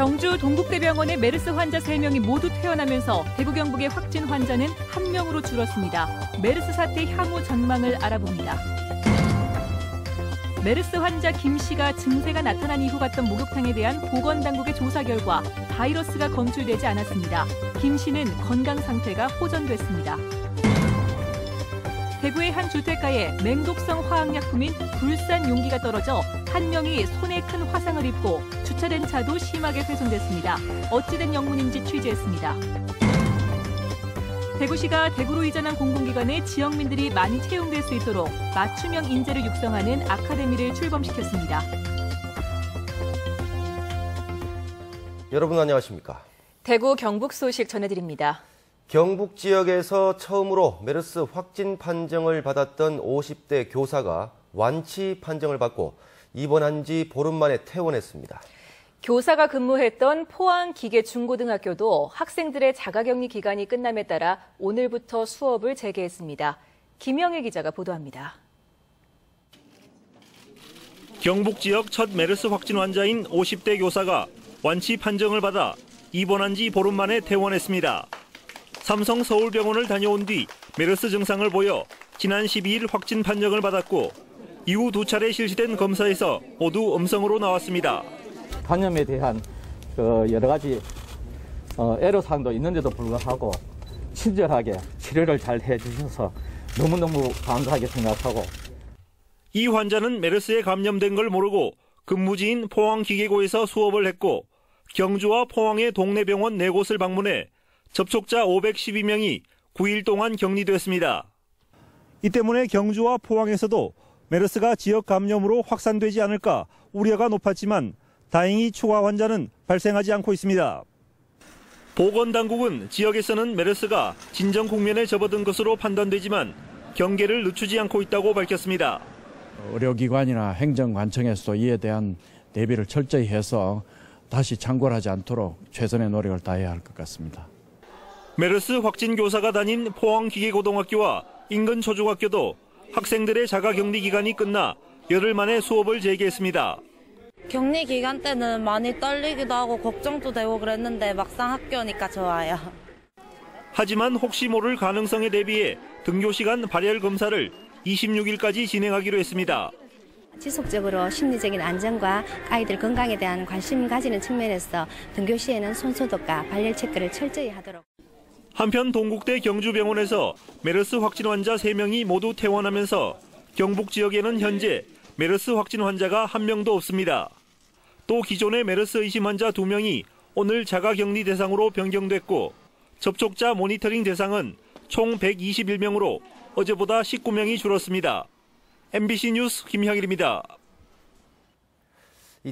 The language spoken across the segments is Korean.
경주 동국대병원의 메르스 환자 3명이 모두 퇴원하면서 대구 경북의 확진 환자는 1명으로 줄었습니다. 메르스 사태 향후 전망을 알아봅니다. 메르스 환자 김 씨가 증세가 나타난 이후 갔던 목욕탕에 대한 보건당국의 조사 결과 바이러스가 검출되지 않았습니다. 김 씨는 건강 상태가 호전됐습니다. 대구의 한 주택가에 맹독성 화학약품인 불산 용기가 떨어져 1명이 손에 큰 화상을 입고 주차된 차도 심하게 훼손됐습니다. 어찌된 영문인지 취재했습니다. 대구시가 대구로 이전한 공공기관에 지역민들이 많이 채용될 수 있도록 맞춤형 인재를 육성하는 아카데미를 출범시켰습니다. 여러분 안녕하십니까? 대구 경북 소식 전해드립니다. 경북 지역에서 처음으로 메르스 확진 판정을 받았던 50대 교사가 완치 판정을 받고 입원한 지 보름 만에 퇴원했습니다. 교사가 근무했던 포항기계중고등학교도 학생들의 자가격리 기간이 끝남에 따라 오늘부터 수업을 재개했습니다. 김영애 기자가 보도합니다. 경북 지역 첫 메르스 확진 환자인 50대 교사가 완치 판정을 받아 입원한 지 보름 만에 퇴원했습니다. 삼성 서울병원을 다녀온 뒤 메르스 증상을 보여 지난 12일 확진 판정을 받았고 이후 2차례 실시된 검사에서 모두 음성으로 나왔습니다. 감염에 대한 여러 가지 애로사항도 있는데도 불구하고 친절하게 치료를 잘 해주셔서 너무너무 감사하게 생각하고. 이 환자는 메르스에 감염된 걸 모르고 근무지인 포항기계고에서 수업을 했고 경주와 포항의 동네 병원 4곳을 방문해 접촉자 512명이 9일 동안 격리됐습니다. 이 때문에 경주와 포항에서도 메르스가 지역 감염으로 확산되지 않을까 우려가 높았지만 다행히 추가 환자는 발생하지 않고 있습니다. 보건당국은 지역에서는 메르스가 진정 국면에 접어든 것으로 판단되지만 경계를 늦추지 않고 있다고 밝혔습니다. 의료기관이나 행정관청에서도 이에 대한 대비를 철저히 해서 다시 창궐하지 않도록 최선의 노력을 다해야 할 것 같습니다. 메르스 확진 교사가 다닌 포항기계고등학교와 인근 초중학교도 학생들의 자가격리 기간이 끝나 열흘 만에 수업을 재개했습니다. 격리 기간 때는 많이 떨리기도 하고 걱정도 되고 그랬는데 막상 학교니까 좋아요. 하지만 혹시 모를 가능성에 대비해 등교 시간 발열 검사를 26일까지 진행하기로 했습니다. 지속적으로 심리적인 안정과 아이들 건강에 대한 관심 가지는 측면에서 등교 시에는 손소독과 발열 체크를 철저히 하도록. 한편 동국대 경주병원에서 메르스 확진 환자 3명이 모두 퇴원하면서 경북 지역에는 현재 메르스 확진 환자가 1명도 없습니다. 또 기존의 메르스 의심 환자 2명이 오늘 자가격리 대상으로 변경됐고 접촉자 모니터링 대상은 총 121명으로 어제보다 19명이 줄었습니다. MBC 뉴스 김형일입니다.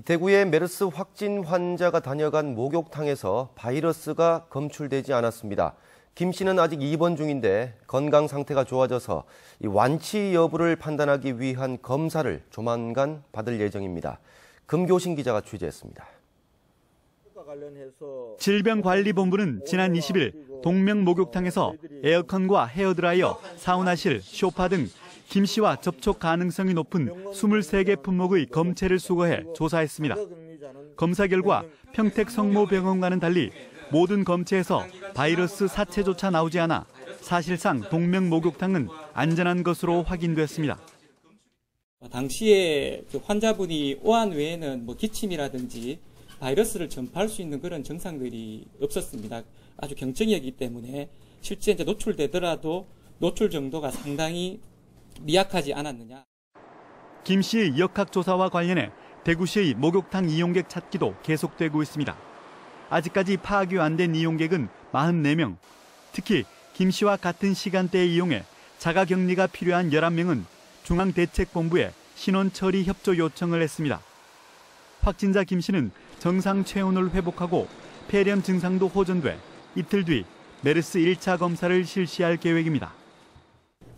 대구의 메르스 확진 환자가 다녀간 목욕탕에서 바이러스가 검출되지 않았습니다. 김 씨는 아직 입원 중인데 건강 상태가 좋아져서 완치 여부를 판단하기 위한 검사를 조만간 받을 예정입니다. 금교신 기자가 취재했습니다. 질병관리본부는 지난 20일 동명 목욕탕에서 에어컨과 헤어드라이어, 사우나실, 쇼파 등 김 씨와 접촉 가능성이 높은 23개 품목의 검체를 수거해 조사했습니다. 검사 결과 평택 성모병원과는 달리 모든 검체에서 바이러스 사체조차 나오지 않아 사실상 동명 목욕탕은 안전한 것으로 확인됐습니다. 당시에 환자분이 오한 외에는 기침이라든지 바이러스를 전파할 수 있는 그런 증상들이 없었습니다. 아주 경증이었기 때문에 실제 이제 노출되더라도 노출 정도가 상당히 미약하지 않았느냐. 김 씨의 역학조사와 관련해 대구시의 목욕탕 이용객 찾기도 계속되고 있습니다. 아직까지 파악이 안 된 이용객은 44명. 특히 김 씨와 같은 시간대에 이용해 자가격리가 필요한 11명은 중앙대책본부에 신원 처리 협조 요청을 했습니다. 확진자 김 씨는 정상 체온을 회복하고 폐렴 증상도 호전돼 이틀 뒤 메르스 1차 검사를 실시할 계획입니다.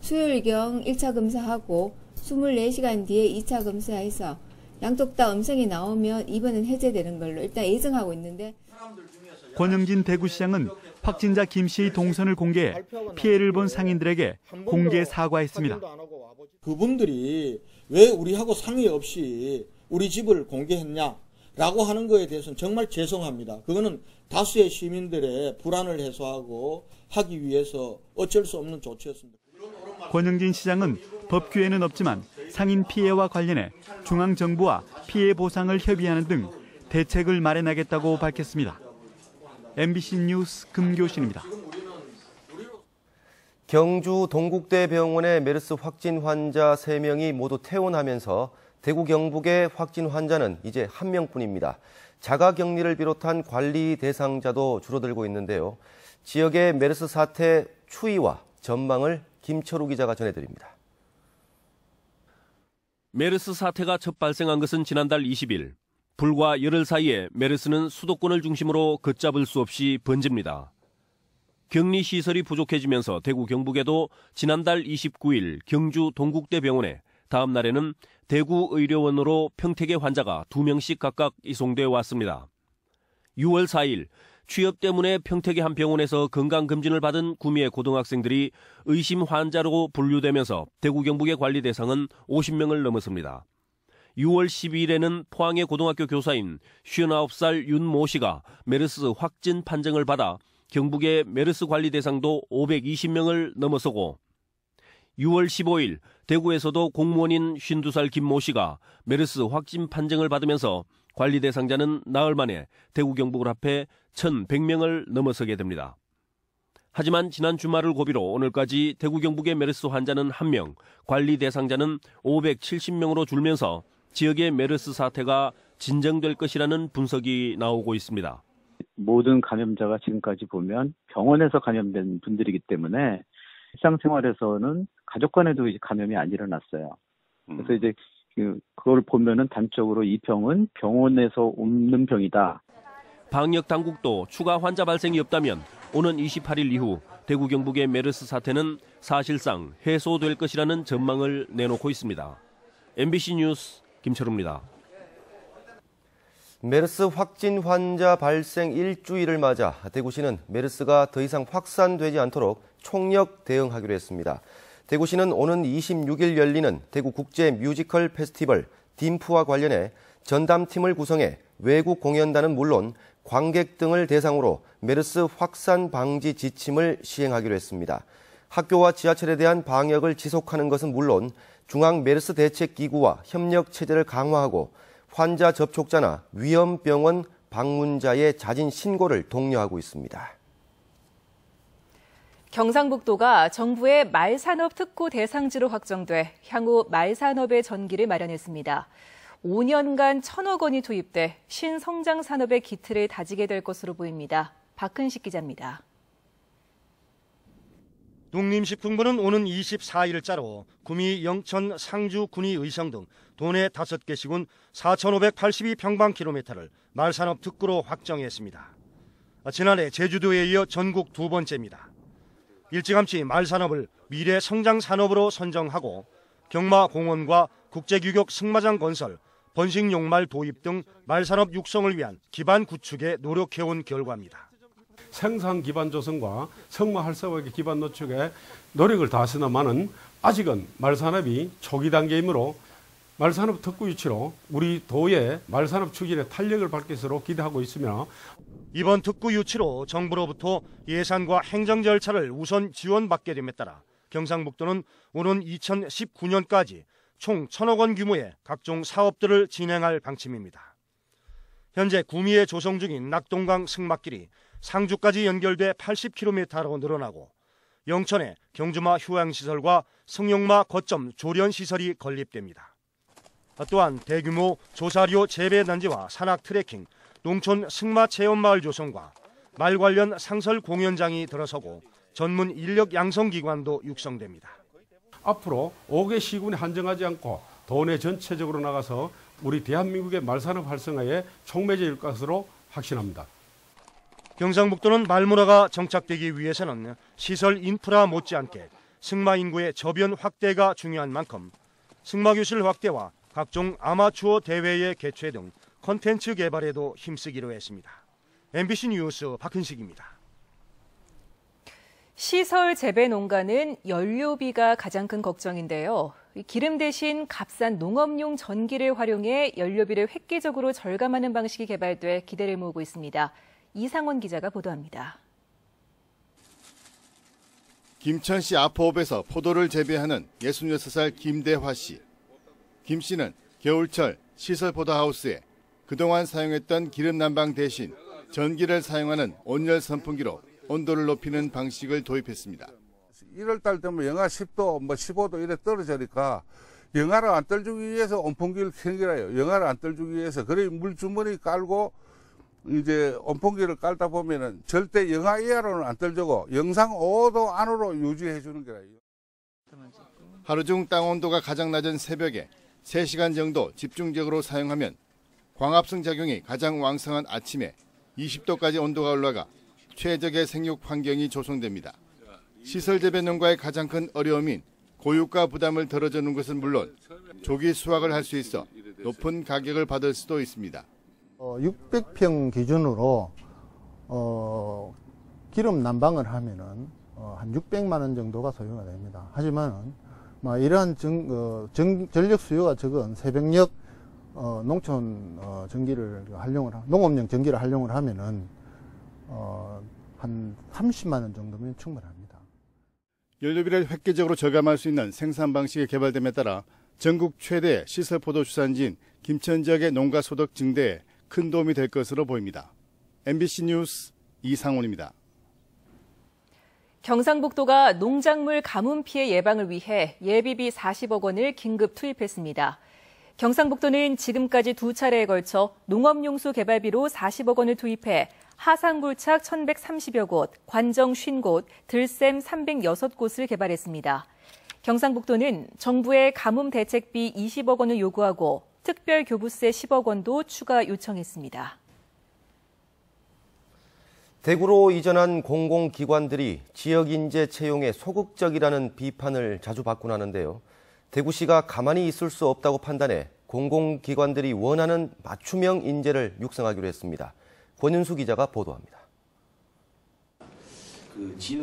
수요일경 1차 검사하고 24시간 뒤에 2차 검사해서 양쪽 다 음성이 나오면 입원은 해제되는 걸로 일단 예정하고 있는데. 권영진 대구시장은 확진자 김 씨의 동선을 공개해 피해를 본 상인들에게 공개 사과했습니다. 그분들이 왜 우리하고 상의 없이 우리 집을 공개했냐? 라고 하는 거에 대해서는 정말 죄송합니다. 그거는 다수의 시민들의 불안을 해소하고 하기 위해서 어쩔 수 없는 조치였습니다. 권영진 시장은 법규에는 없지만 상인 피해와 관련해 중앙정부와 피해 보상을 협의하는 등 대책을 마련하겠다고 밝혔습니다. MBC 뉴스 금교신입니다. 경주 동국대병원의 메르스 확진 환자 3명이 모두 퇴원하면서 대구 경북의 확진 환자는 이제 1명뿐입니다. 자가격리를 비롯한 관리 대상자도 줄어들고 있는데요. 지역의 메르스 사태 추이와 전망을 김철우 기자가 전해드립니다. 메르스 사태가 첫 발생한 것은 지난달 20일. 불과 열흘 사이에 메르스는 수도권을 중심으로 걷잡을 수 없이 번집니다. 격리시설이 부족해지면서 대구 경북에도 지난달 29일 경주 동국대병원에 다음 날에는 대구 의료원으로 평택의 환자가 2명씩 각각 이송돼 왔습니다. 6월 4일 취업 때문에 평택의 한 병원에서 건강검진을 받은 구미의 고등학생들이 의심 환자로 분류되면서 대구 경북의 관리 대상은 50명을 넘었습니다. 6월 12일에는 포항의 고등학교 교사인 59살 윤 모 씨가 메르스 확진 판정을 받아 경북의 메르스 관리 대상도 520명을 넘어서고 6월 15일 대구에서도 공무원인 52살 김 모 씨가 메르스 확진 판정을 받으면서 관리 대상자는 나흘 만에 대구 경북을 합해 1,100명을 넘어서게 됩니다. 하지만 지난 주말을 고비로 오늘까지 대구 경북의 메르스 환자는 1명, 관리 대상자는 570명으로 줄면서 지역의 메르스 사태가 진정될 것이라는 분석이 나오고 있습니다. 모든 감염자가 지금까지 보면 병원에서 감염된 분들이기 때문에 일상생활에서는 가족 간에도 이제 감염이 안 일어났어요. 그래서 이제 그걸 보면은 단적으로 이 병은 병원에서 옮는 병이다. 방역 당국도 추가 환자 발생이 없다면 오는 28일 이후 대구 경북의 메르스 사태는 사실상 해소될 것이라는 전망을 내놓고 있습니다. MBC 뉴스 김철우입니다. 메르스 확진 환자 발생 일주일을 맞아 대구시는 메르스가 더 이상 확산되지 않도록 총력 대응하기로 했습니다. 대구시는 오는 26일 열리는 대구 국제 뮤지컬 페스티벌 딤프와 관련해 전담팀을 구성해 외국 공연단은 물론 관객 등을 대상으로 메르스 확산 방지 지침을 시행하기로 했습니다. 학교와 지하철에 대한 방역을 지속하는 것은 물론 중앙 메르스 대책기구와 협력 체제를 강화하고 환자 접촉자나 위험병원 방문자의 자진 신고를 독려하고 있습니다. 경상북도가 정부의 말산업 특구 대상지로 확정돼 향후 말산업의 전기를 마련했습니다. 5년간 1,000억 원이 투입돼 신성장 산업의 기틀을 다지게 될 것으로 보입니다. 박근식 기자입니다. 농림식품부는 오는 24일자로 구미, 영천, 상주, 군위, 의성 등 도내 5개 시군 4,582평방킬로미터를 말산업 특구로 확정했습니다. 지난해 제주도에 이어 전국 2번째입니다. 일찌감치 말산업을 미래 성장 산업으로 선정하고 경마공원과 국제규격 승마장 건설, 번식용말 도입 등 말산업 육성을 위한 기반 구축에 노력해온 결과입니다. 생산 기반 조성과 성마 활성화의 기반 노축에 노력을 다하시나마는 아직은 말산업이 초기 단계이므로 말산업 특구 유치로 우리 도의 말산업 추진에 탄력을 받을 것으로 기대하고 있으며 이번 특구 유치로 정부로부터 예산과 행정 절차를 우선 지원받게 됨에 따라 경상북도는 오는 2019년까지 총 1,000억 원 규모의 각종 사업들을 진행할 방침입니다. 현재 구미에 조성 중인 낙동강 승마길이 상주까지 연결돼 80km로 늘어나고 영천에 경주마 휴양시설과 승용마 거점 조련시설이 건립됩니다. 또한 대규모 조사료 재배단지와 산악 트레킹, 농촌 승마 체험마을 조성과 말 관련 상설 공연장이 들어서고 전문 인력 양성기관도 육성됩니다. 앞으로 5개 시군에 한정하지 않고 도내 전체적으로 나가서 우리 대한민국의 말산업 활성화에 촉매제일 것으로 확신합니다. 경상북도는 말문화가 정착되기 위해서는 시설 인프라 못지않게 승마 인구의 저변 확대가 중요한 만큼 승마교실 확대와 각종 아마추어 대회의 개최 등 콘텐츠 개발에도 힘쓰기로 했습니다. MBC 뉴스 박근식입니다. 시설 재배 농가는 연료비가 가장 큰 걱정인데요. 기름 대신 값싼 농업용 전기를 활용해 연료비를 획기적으로 절감하는 방식이 개발돼 기대를 모으고 있습니다. 이상원 기자가 보도합니다. 김천시 아포읍에서 포도를 재배하는 66살 김대화 씨. 김 씨는 겨울철 시설 포도하우스에 그동안 사용했던 기름 난방 대신 전기를 사용하는 온열 선풍기로 온도를 높이는 방식을 도입했습니다. 1월달 되면 영하 10도, 15도 이래 떨어지니까 영하를 안 떨주기 위해서 온풍기를 켜는 거라요. 영하를 안 떨주기 위해서. 그래 물주머니 깔고 이제 온풍기를 깔다 보면은 절대 영하 이하로는 안 떨주고 영상 5도 안으로 유지해 주는 거라요. 하루 중 땅 온도가 가장 낮은 새벽에 3시간 정도 집중적으로 사용하면 광합성 작용이 가장 왕성한 아침에 20도까지 온도가 올라가 최적의 생육 환경이 조성됩니다. 시설 재배 농가의 가장 큰 어려움인 고유가 부담을 덜어주는 것은 물론 조기 수확을 할 수 있어 높은 가격을 받을 수도 있습니다. 600평 기준으로 기름 난방을 하면은 한 600만 원 정도가 소요가 됩니다. 하지만 이러한 전력 수요가 적은 새벽녘 농촌 전기를 농업용 전기를 활용을 하면은 한 30만 원 정도면 충분합니다. 연료비를 획기적으로 절감할 수 있는 생산 방식이 개발됨에 따라 전국 최대 시설 포도 주산지인 김천 지역의 농가 소득 증대에 큰 도움이 될 것으로 보입니다. MBC 뉴스 이상훈입니다. 경상북도가 농작물 가뭄 피해 예방을 위해 예비비 40억 원을 긴급 투입했습니다. 경상북도는 지금까지 2차례에 걸쳐 농업용수 개발비로 40억 원을 투입해 하상불착 1,130여 곳, 관정 50곳, 들샘 306곳을 개발했습니다. 경상북도는 정부에 가뭄 대책비 20억 원을 요구하고 특별교부세 10억 원도 추가 요청했습니다. 대구로 이전한 공공기관들이 지역인재 채용에 소극적이라는 비판을 자주 받곤 하는데요. 대구시가 가만히 있을 수 없다고 판단해 공공기관들이 원하는 맞춤형 인재를 육성하기로 했습니다. 권윤수 기자가 보도합니다.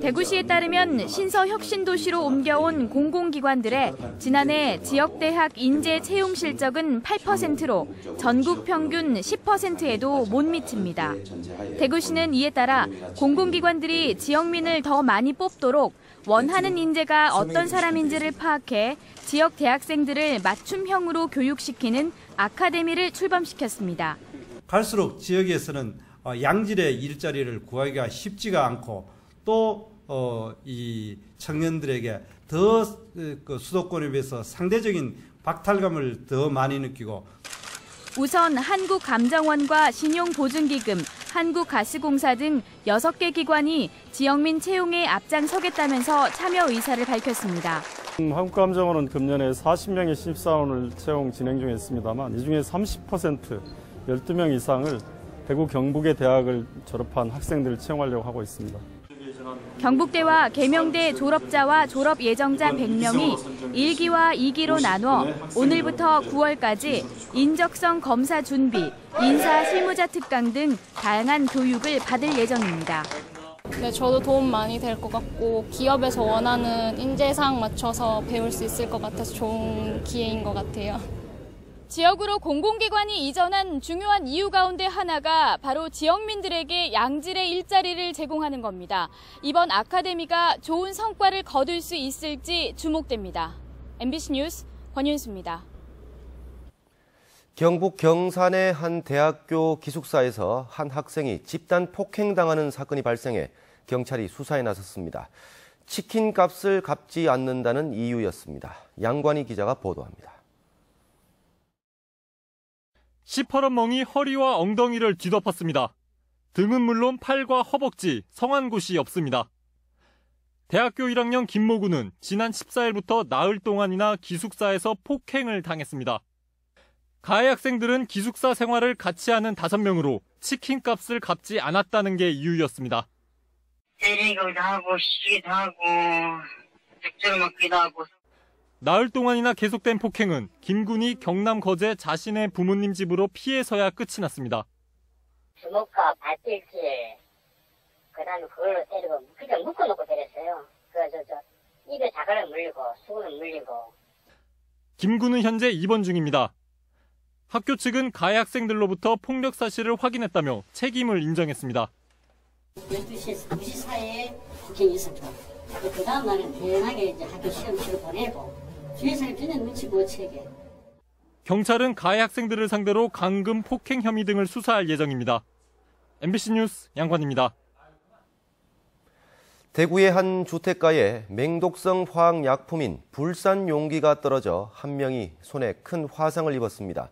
대구시에 따르면 신서혁신도시로 옮겨온 공공기관들의 지난해 지역대학 인재 채용 실적은 8%로 전국 평균 10%에도 못 미칩니다. 대구시는 이에 따라 공공기관들이 지역민을 더 많이 뽑도록 원하는 인재가 어떤 사람인지를 파악해 지역 대학생들을 맞춤형으로 교육시키는 아카데미를 출범시켰습니다. 갈수록 지역에서는 양질의 일자리를 구하기가 쉽지가 않고 또 이 청년들에게 더 수도권에 비해서 상대적인 박탈감을 더 많이 느끼고 우선 한국감정원과 신용보증기금, 한국가스공사 등 6개 기관이 지역민 채용에 앞장서겠다면서 참여 의사를 밝혔습니다. 한국감정원은 금년에 40명의 신입사원을 채용 진행 중에 있습니다만 이 중에 30%, 12명 이상을 대구 경북의 대학을 졸업한 학생들을 채용하려고 하고 있습니다. 경북대와 계명대 졸업자와 졸업 예정자 100명이 1기와 2기로 나눠 오늘부터 9월까지 인적성 검사 준비, 인사 실무자 특강 등 다양한 교육을 받을 예정입니다. 네, 저도 도움 많이 될 것 같고 기업에서 원하는 인재상 맞춰서 배울 수 있을 것 같아서 좋은 기회인 것 같아요. 지역으로 공공기관이 이전한 중요한 이유 가운데 하나가 바로 지역민들에게 양질의 일자리를 제공하는 겁니다. 이번 아카데미가 좋은 성과를 거둘 수 있을지 주목됩니다. MBC 뉴스 권윤수입니다. 경북 경산의 한 대학교 기숙사에서 한 학생이 집단 폭행당하는 사건이 발생해 경찰이 수사에 나섰습니다. 치킨 값을 갚지 않는다는 이유였습니다. 양관희 기자가 보도합니다. 시퍼런 멍이 허리와 엉덩이를 뒤덮었습니다. 등은 물론 팔과 허벅지, 성한 곳이 없습니다. 대학교 1학년 김모구는 지난 14일부터 나흘 동안이나 기숙사에서 폭행을 당했습니다. 가해 학생들은 기숙사 생활을 같이 하는 5명으로 치킨 값을 갚지 않았다는 게 이유였습니다. 때리기도 하고 시기도 하고 백절 먹기도 하고. 나흘 동안이나 계속된 폭행은 김군이 경남 거제 자신의 부모님 집으로 피해서야 끝이 났습니다. 주먹과 발필질, 그다음에 그걸로 때리고 그냥 묶어놓고 때렸어요. 그래서 입에 자갈을 물리고 수건을 물리고. 김군은 현재 입원 중입니다. 학교 측은 가해 학생들로부터 폭력 사실을 확인했다며 책임을 인정했습니다. 12시 34분에 폭행이 있었고, 그 다음 날은 대단하게 이제 학교 시험치를 보내고, 주위에서는 전혀 눈치 못 채게. 경찰은 가해 학생들을 상대로 강금 폭행 혐의 등을 수사할 예정입니다. MBC 뉴스 양관입니다. 대구의 한 주택가에 맹독성 화학약품인 불산 용기가 떨어져 한 명이 손에 큰 화상을 입었습니다.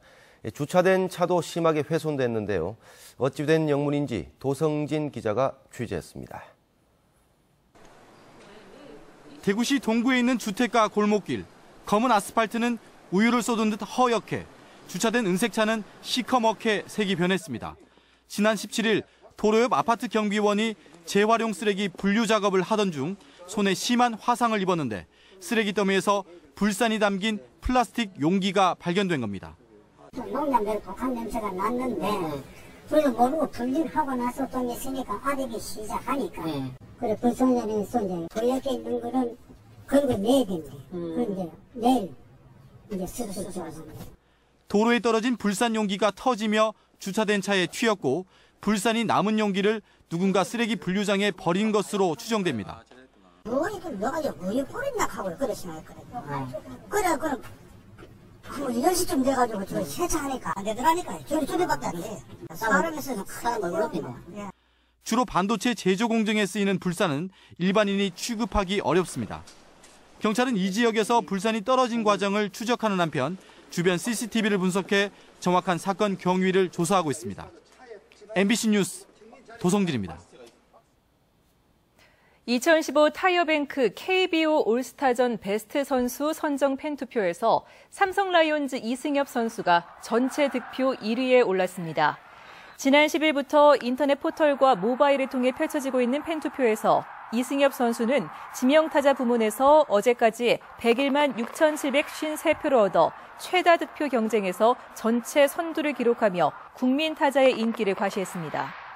주차된 차도 심하게 훼손됐는데요. 어찌 된 영문인지 도성진 기자가 취재했습니다. 대구시 동구에 있는 주택가 골목길. 검은 아스팔트는 우유를 쏟은 듯 허옇게, 주차된 은색차는 시커멓게 색이 변했습니다. 지난 17일 도로 옆 아파트 경비원이 재활용 쓰레기 분류 작업을 하던 중 손에 심한 화상을 입었는데 쓰레기 더미에서 불산이 담긴 플라스틱 용기가 발견된 겁니다. 농담대로 독한 냄새가 났는데 그래도 모르고 분리하고 나서 좀 있으니까 아리기 시작하니까 그래 불산염에서 이제 도약에 있는 거는 그리고 내야 된대. 그런데 내일 이제 수술을 합니다. 도로에 떨어진 불산 용기가 터지며 주차된 차에 튀었고 불산이 남은 용기를 누군가 쓰레기 분류장에 버린 것으로 추정됩니다. 뭐이들 넣어가지고 우유 뿌린다 하고 그래 생각했거든요. 그래 그럼 한 10시쯤 돼가지고 저 세차하니까 안 되더라니까요. 저리밖에 안 돼요. 사람에서는 사람을 어렵네. 주로 반도체 제조 공정에 쓰이는 불산은 일반인이 취급하기 어렵습니다. 경찰은 이 지역에서 불산이 떨어진 과정을 추적하는 한편 주변 CCTV를 분석해 정확한 사건 경위를 조사하고 있습니다. MBC 뉴스 도성진입니다. 2015 타이어뱅크 KBO 올스타전 베스트 선수 선정 팬투표에서 삼성 라이온즈 이승엽 선수가 전체 득표 1위에 올랐습니다. 지난 10일부터 인터넷 포털과 모바일을 통해 펼쳐지고 있는 팬투표에서 이승엽 선수는 지명타자 부문에서 어제까지 101만 6,753표를 얻어 최다 득표 경쟁에서 전체 선두를 기록하며 국민 타자의 인기를 과시했습니다.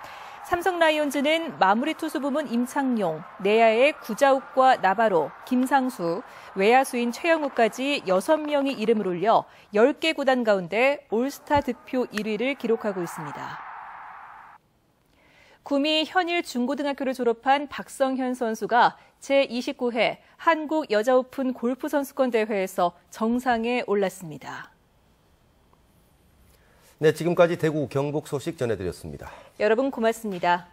삼성 라이온즈는 마무리 투수 부문 임창용, 내야의 구자욱과 나바로, 김상수, 외야수인 최영우까지 6명이 이름을 올려 10개 구단 가운데 올스타 득표 1위를 기록하고 있습니다. 구미 현일 중고등학교를 졸업한 박성현 선수가 제29회 한국 여자 오픈 골프 선수권 대회에서 정상에 올랐습니다. 네, 지금까지 대구 경북 소식 전해드렸습니다. 여러분 고맙습니다.